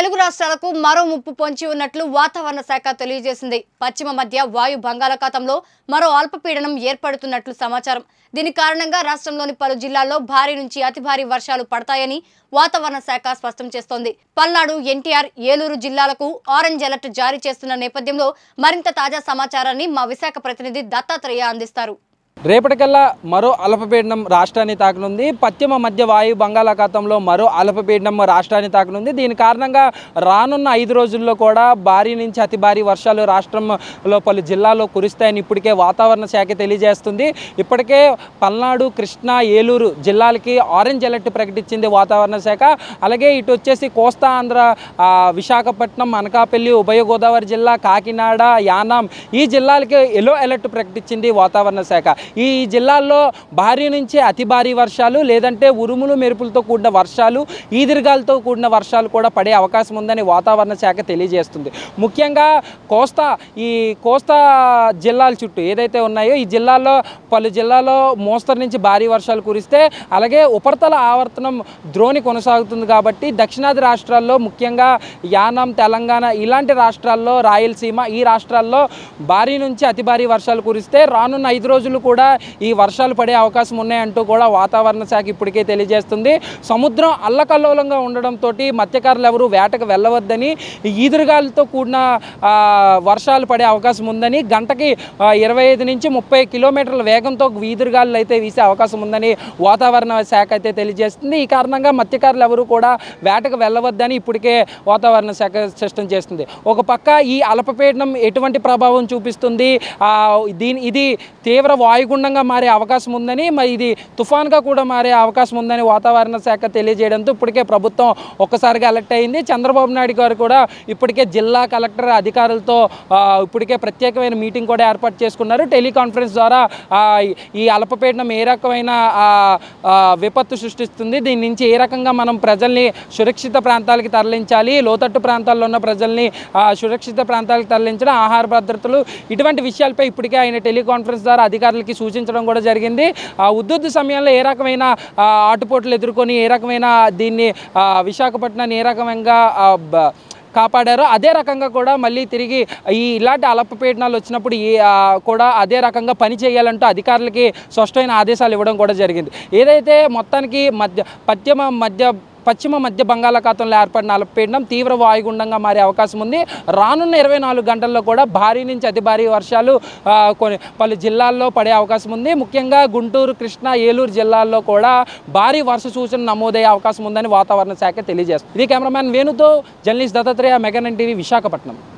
తెలుగు రాష్ట్రాలకు మరో ముప్పు పొంచి ఉన్నట్లు వాతావరణ శాఖ తెలియజేసింది. పశ్చిమ మధ్య వాయు బంగాళాఖాతంలో మరో అల్పపీడనం ఏర్పడుతున్నట్లు సమాచారం. దీని కారణంగా రాష్ట్రంలోని పలు జిల్లాల్లో భారీ నుంచి అతి భారీ వర్షాలు పడతాయని వాతావరణ శాఖ స్పష్టం చేస్తోంది. పల్నాడు, ఎన్టీఆర్, ఏలూరు జిల్లాలకు ఆరెంజ్ అలర్ట్ జారీ చేస్తున్న నేపథ్యంలో మరింత తాజా సమాచారాన్ని మా విశాఖ ప్రతినిధి దత్తాత్రేయ అందిస్తారు. రేపటికల్లా మరో అల్పపీడనం రాష్ట్రాన్ని తాకనుంది. పశ్చిమ మధ్య వాయు బంగాళాఖాతంలో మరో అల్పపీడనం రాష్ట్రాన్ని తాకనుంది. దీని కారణంగా రానున్న 5 రోజుల్లో కూడా భారీ నుంచి అతి భారీ వర్షాలు రాష్ట్రంలో పలు జిల్లాల్లో కురుస్తాయని ఇప్పటికే వాతావరణ శాఖ తెలియజేస్తుంది. ఇప్పటికే పల్నాడు, కృష్ణా, ఏలూరు జిల్లాలకి ఆరెంజ్ అలర్ట్ ప్రకటించింది వాతావరణ శాఖ. అలాగే ఇటు వచ్చేసి కోస్తా ఆంధ్ర, విశాఖపట్నం, అనకాపల్లి, ఉభయ గోదావరి జిల్లా, కాకినాడ, యానాం ఈ జిల్లాలకి ఎల్లో అలర్ట్ ప్రకటించింది వాతావరణ శాఖ. ఈ జిల్లాల్లో భారీ నుంచి అతి భారీ వర్షాలు లేదంటే ఉరుములు మెరుపులతో కూడిన వర్షాలు, ఈదురుగాలతో కూడిన వర్షాలు కూడా పడే అవకాశం ఉందని వాతావరణ శాఖ తెలియజేస్తుంది. ముఖ్యంగా కోస్తా జిల్లాల చుట్టూ ఏదైతే ఉన్నాయో ఈ జిల్లాల్లో పలు జిల్లాల్లో మోస్తరు నుంచి భారీ వర్షాలు కురిస్తే, అలాగే ఉపరితల ఆవర్తనం ద్రోణి కొనసాగుతుంది కాబట్టి దక్షిణాది రాష్ట్రాల్లో ముఖ్యంగా యానాం, తెలంగాణ ఇలాంటి రాష్ట్రాల్లో, రాయలసీమ ఈ రాష్ట్రాల్లో భారీ నుంచి అతి భారీ వర్షాలు కురిస్తే రానున్న 5 రోజులు కూడా ఈ వర్షాలు పడే అవకాశం ఉన్నాయంటూ కూడా వాతావరణ శాఖ ఇప్పటికే తెలియజేస్తుంది. సముద్రం అల్లకల్లోలంగా ఉండడంతో మత్స్యకారులు ఎవరు వేటకు వెళ్ళవద్దని, ఈదురుగాలతో కూడిన వర్షాలు పడే అవకాశం ఉందని, గంటకి 25 నుంచి 30 కిలోమీటర్ల వేగంతో ఈదురుగాలు అయితే వీసే అవకాశం ఉందని వాతావరణ శాఖ అయితే తెలియజేస్తుంది. ఈ కారణంగా మత్స్యకారులు ఎవరు కూడా వేటకు వెళ్ళవద్దని ఇప్పటికే వాతావరణ శాఖ స్పష్టం చేస్తుంది. ఒక పక్క ఈ అల్పపీడనం ఎటువంటి ప్రభావం చూపిస్తుంది, ఇది తీవ్ర వాయుగుండంగా మారే అవకాశం ఉందని, మరి ఇది తుఫాన్గా కూడా మారే అవకాశం ఉందని వాతావరణ శాఖ తెలియజేయడంతో ఇప్పటికే ప్రభుత్వం ఒక్కసారిగా అలర్ట్ అయింది. చంద్రబాబు నాయుడు గారు కూడా ఇప్పటికే జిల్లా కలెక్టర్ అధికారులతో ఇప్పటికే ప్రత్యేకమైన మీటింగ్ కూడా ఏర్పాటు చేసుకున్నారు. టెలికాన్ఫరెన్స్ ద్వారా ఈ అల్పపీడనం ఏ రకమైన విపత్తు సృష్టిస్తుంది, దీని నుంచి ఏ రకంగా మనం ప్రజల్ని సురక్షిత ప్రాంతాలకి తరలించాలి, లోతట్టు ప్రాంతాల్లో ఉన్న ప్రజల్ని సురక్షిత ప్రాంతాలకు తరలించడం, ఆహార భద్రతలు ఇటువంటి విషయాలపై ఇప్పటికే ఆయన టెలికాన్ఫరెన్స్ ద్వారా అధికారులకి సూచించడం కూడా జరిగింది. ఉద్యుత్ సమయంలో ఏ రకమైన ఆటుపోట్లు ఎదుర్కొని ఏ రకమైన దీన్ని విశాఖపట్నాన్ని ఏ రకంగా కాపాడారో అదే రకంగా కూడా మళ్ళీ తిరిగి ఇలాంటి అల్పపీడనాలు వచ్చినప్పుడు కూడా అదే రకంగా పని చేయాలంటూ అధికారులకి స్పష్టమైన ఆదేశాలు ఇవ్వడం కూడా జరిగింది. ఏదైతే మొత్తానికి పశ్చిమ మధ్య బంగాళాఖాతంలో ఏర్పడిన అల్పపీడనం తీవ్ర వాయుగుండంగా మారే అవకాశం ఉంది. రానున్న 24 గంటల్లో కూడా భారీ నుంచి అతి భారీ వర్షాలు పలు జిల్లాల్లో పడే అవకాశం ఉంది. ముఖ్యంగా గుంటూరు, కృష్ణా, ఏలూరు జిల్లాల్లో కూడా భారీ వర్ష సూచన నమోదయ్యే అవకాశం ఉందని వాతావరణ శాఖ తెలియజేస్తుంది. ఇది కెమెరామ్యాన్ వేణుతో journalist Dattatreya, Mega 9 TV, Visakhapatnam.